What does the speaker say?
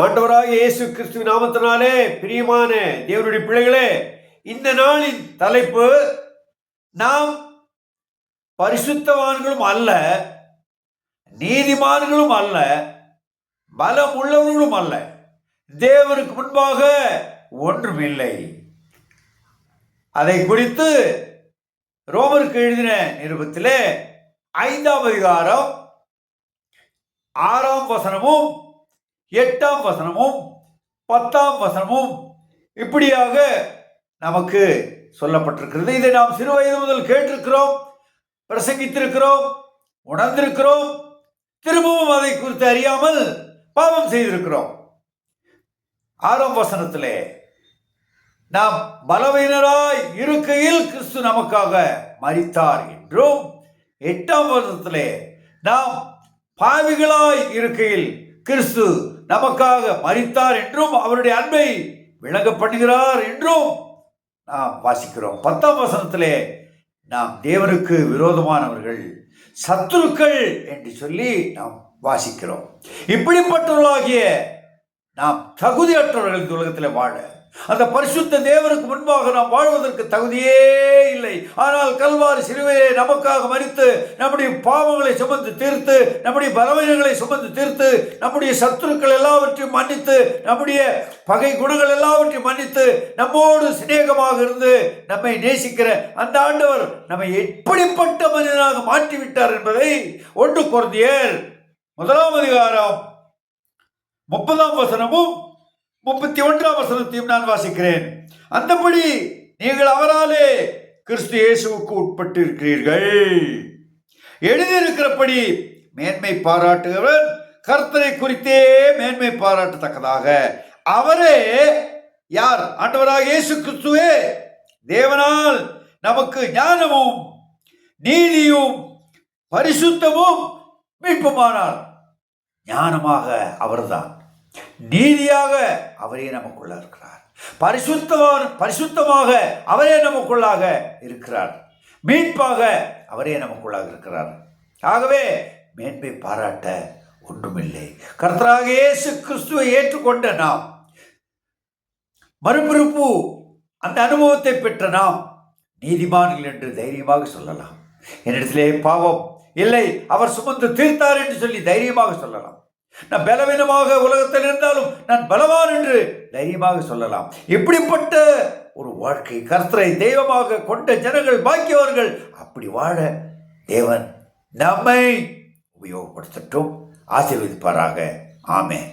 ஆண்டவராக இயேசு கிறிஸ்துவின் நாமத்தினாலே பிரியமான தேவனுடைய பிள்ளைகளே, இந்த நாளின் தலைப்பு நாம் பரிசுத்தவான்களும் அல்ல, நீதிமான்களும் அல்ல, பலம் உள்ளவர்களும் அல்ல, தேவனுக்கு முன்பாக ஒன்றுமில்லை. அதை குறித்து ரோமருக்கு எழுதின நிருபத்திலே 5ஆம் அதிகாரம் 6ஆம் வசனமும் 8ஆம் வசனமும் 10ஆம் வசனமும் இப்படியாக நமக்கு சொல்லப்பட்டிருக்கிறது. இதை நாம் சிறு வயது முதல் கேட்டிருக்கிறோம், பிரசங்கித்திருக்கிறோம், உணர்ந்திருக்கிறோம். திரும்பவும் அதை குறித்து அறியாமல் பாவம் செய்திருக்கிறோம். 6ஆம் வசனத்திலே நாம் பலவீனராய் இருக்கையில் கிறிஸ்து நமக்காக மரித்தார் என்றும், 8ஆம் வசனத்திலே நாம் பாவிகளாய் இருக்கையில் கிறிஸ்து நமக்காக மரித்தார் என்றும் அவருடைய அன்பை விளங்க பண்ணுகிறார் என்றும் நாம் வாசிக்கிறோம். 10ஆம் வசனத்திலே நாம் தேவனுக்கு விரோதமானவர்கள், சத்துருக்கள் என்று சொல்லி நாம் வாசிக்கிறோம். இப்படிப்பட்டவர்களாகிய நாம் தகுதியற்றவர்கள் இந்த உலகத்தில் வாழ, அந்த பரிசுத்த தேவனுக்கு முன்பாக நாம் வாழ்வதற்கு தகுதியே இல்லை. ஆனால் கல்வாரி சிலுவையிலே நமக்காக மரித்து நம்முடைய பாவங்களை சுமந்து தீர்த்து, நம்முடைய பலவீனங்களை சுமந்து தீர்த்து, நம்முடைய சத்துருக்கள் எல்லாவற்றையும் மன்னித்து, நம்முடைய பகை குணங்கள் எல்லாவற்றையும் மன்னித்து, நம்மோடு சிநேகமாக இருந்து நம்மை நேசிக்கிற அந்த ஆண்டவர் நம்மை எப்படிப்பட்ட மனிதனாக மாற்றிவிட்டார் என்பதை 1 கொரிந்தியர் 1ஆம் அதிகாரம் 30ஆம் வசனமும் 31ஆம் வசனத்தையும் நான் வாசிக்கிறேன். அந்தபடி நீங்கள் அவராலே கிறிஸ்து இயேசுவுக்கு உட்பட்டு இருக்கிறீர்கள். எழுதியிருக்கிறபடி மேன்மை பாராட்டுகிறவன் கர்த்தரை குறித்தே மேன்மை பாராட்டத்தக்கதாக அவரே யார்? ஆண்டவராக இயேசு கிறிஸ்துவே தேவனால் நமக்கு ஞானமும் நீதியும் பரிசுத்தமும் மீட்புமானார். ஞானமாக அவர்தான், நீதியாக அவரே நமக்குள்ள இருக்கிறார், பரிசுத்தமாக அவரே நமக்குள்ளாக இருக்கிறார், மீட்பாக அவரே நமக்குள்ளாக இருக்கிறார். ஆகவே மேன்மை பாராட்ட ஒன்றுமில்லை. கர்த்தராக இயேசு கிறிஸ்துவை ஏற்றுக்கொண்ட நாம், மறுபிறப்பு அந்த அனுபவத்தை பெற்ற நாம் நீதிமான்கள் என்று தைரியமாக சொல்லலாம். என்னிடத்திலே பாவம் இல்லை, அவர் சுமந்து தீர்த்தார் என்று சொல்லி தைரியமாக சொல்லலாம். நான் பலவீனமாக உலகத்தில் இருந்தாலும் நான் பலவான் என்று தைரியமாக சொல்லலாம். இப்படிப்பட்ட ஒரு வாழ்க்கை, கர்த்தரை தெய்வமாக கொண்ட ஜனங்கள் பாக்கியவர்கள். அப்படி வாழ தேவன் நம்மை உபயோகப்படுத்தட்டும், ஆசீர்வதிப்பாராக. ஆமென்.